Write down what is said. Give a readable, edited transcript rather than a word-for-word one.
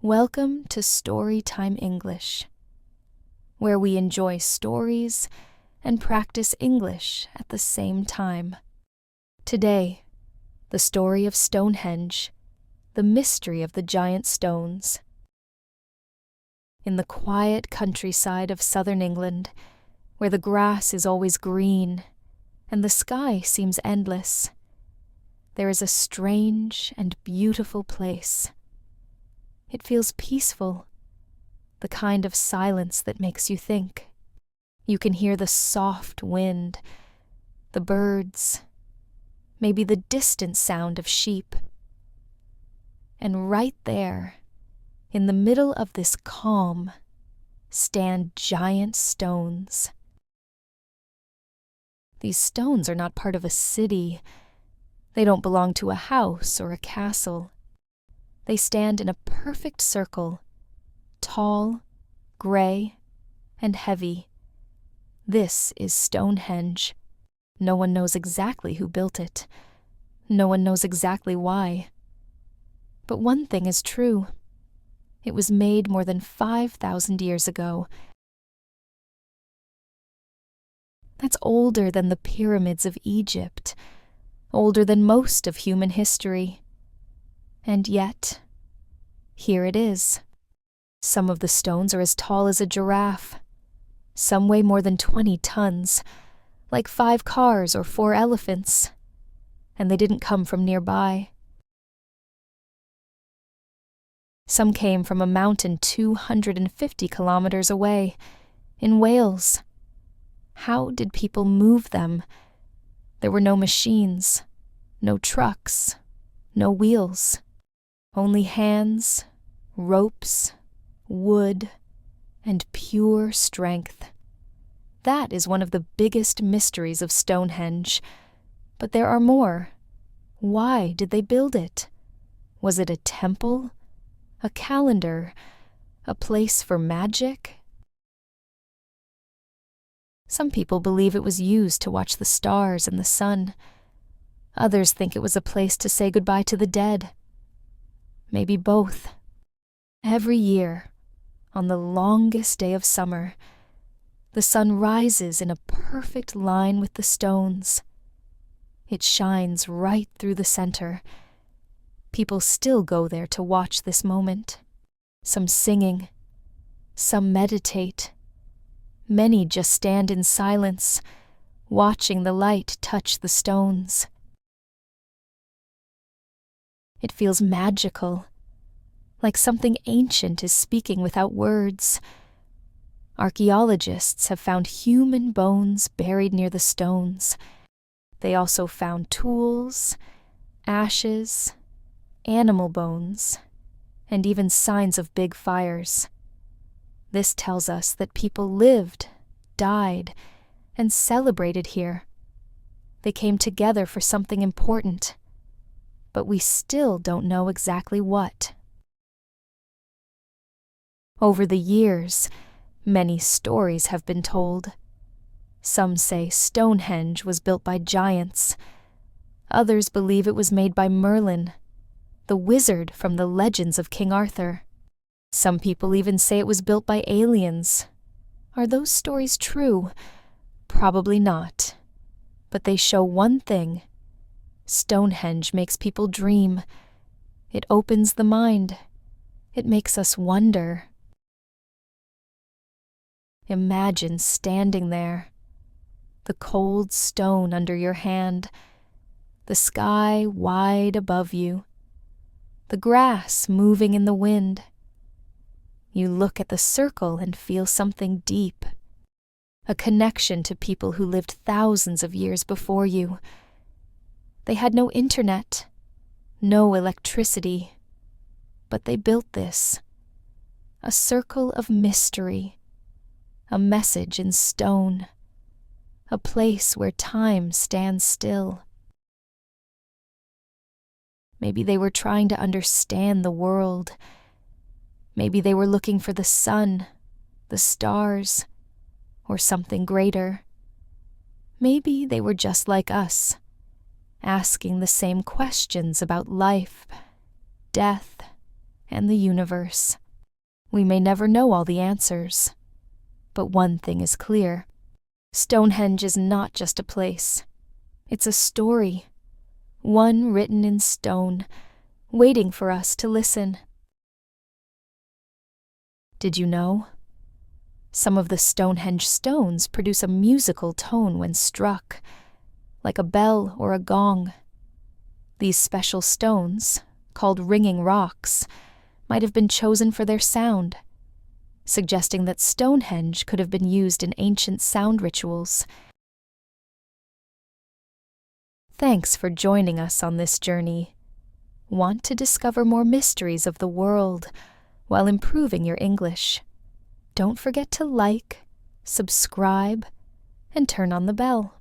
Welcome to Storytime English, where we enjoy stories and practice English at the same time. Today, the story of Stonehenge, the mystery of the giant stones. In the quiet countryside of southern England, where the grass is always green and the sky seems endless, there is a strange and beautiful place. It feels peaceful, the kind of silence that makes you think. You can hear the soft wind, the birds, maybe the distant sound of sheep. And right there, in the middle of this calm, stand giant stones. These stones are not part of a city. They don't belong to a house or a castle. They stand in a perfect circle, tall, gray, and heavy. This is Stonehenge. No one knows exactly who built it. No one knows exactly why. But one thing is true. It was made more than 5,000 years ago. That's older than the pyramids of Egypt, older than most of human history. And yet, here it is. Some of the stones are as tall as a giraffe. Some weigh more than 20 tons, like 5 cars or 4 elephants. And they didn't come from nearby. Some came from a mountain 250 kilometers away, in Wales. How did people move them? There were no machines, no trucks, no wheels. Only hands, ropes, wood, and pure strength. That is one of the biggest mysteries of Stonehenge. But there are more. Why did they build it? Was it a temple? A calendar? A place for magic? Some people believe it was used to watch the stars and the sun. Others think it was a place to say goodbye to the dead. Maybe both. Every year, on the longest day of summer, the sun rises in a perfect line with the stones. It shines right through the center. People still go there to watch this moment. Some singing, some meditate. Many just stand in silence, watching the light touch the stones. It feels magical, like something ancient is speaking without words. Archaeologists have found human bones buried near the stones. They also found tools, ashes, animal bones, and even signs of big fires. This tells us that people lived, died, and celebrated here. They came together for something important. But we still don't know exactly what. Over the years, many stories have been told. Some say Stonehenge was built by giants. Others believe it was made by Merlin, the wizard from the legends of King Arthur. Some people even say it was built by aliens. Are those stories true? Probably not. But they show one thing. Stonehenge makes people dream. It opens the mind. It makes us wonder. Imagine standing there, the cold stone under your hand, the sky wide above you, the grass moving in the wind. You look at the circle and feel something deep, a connection to people who lived thousands of years before you. They had no internet, no electricity, but they built this. A circle of mystery, a message in stone, a place where time stands still. Maybe they were trying to understand the world. Maybe they were looking for the sun, the stars, or something greater. Maybe they were just like us, asking the same questions about life, death, and the universe. We may never know all the answers, but one thing is clear. Stonehenge is not just a place. It's a story, one written in stone, waiting for us to listen. Did you know? Some of the Stonehenge stones produce a musical tone when struck, like a bell or a gong. These special stones, called ringing rocks, might have been chosen for their sound, suggesting that Stonehenge could have been used in ancient sound rituals. Thanks for joining us on this journey. Want to discover more mysteries of the world while improving your English? Don't forget to like, subscribe, and turn on the bell.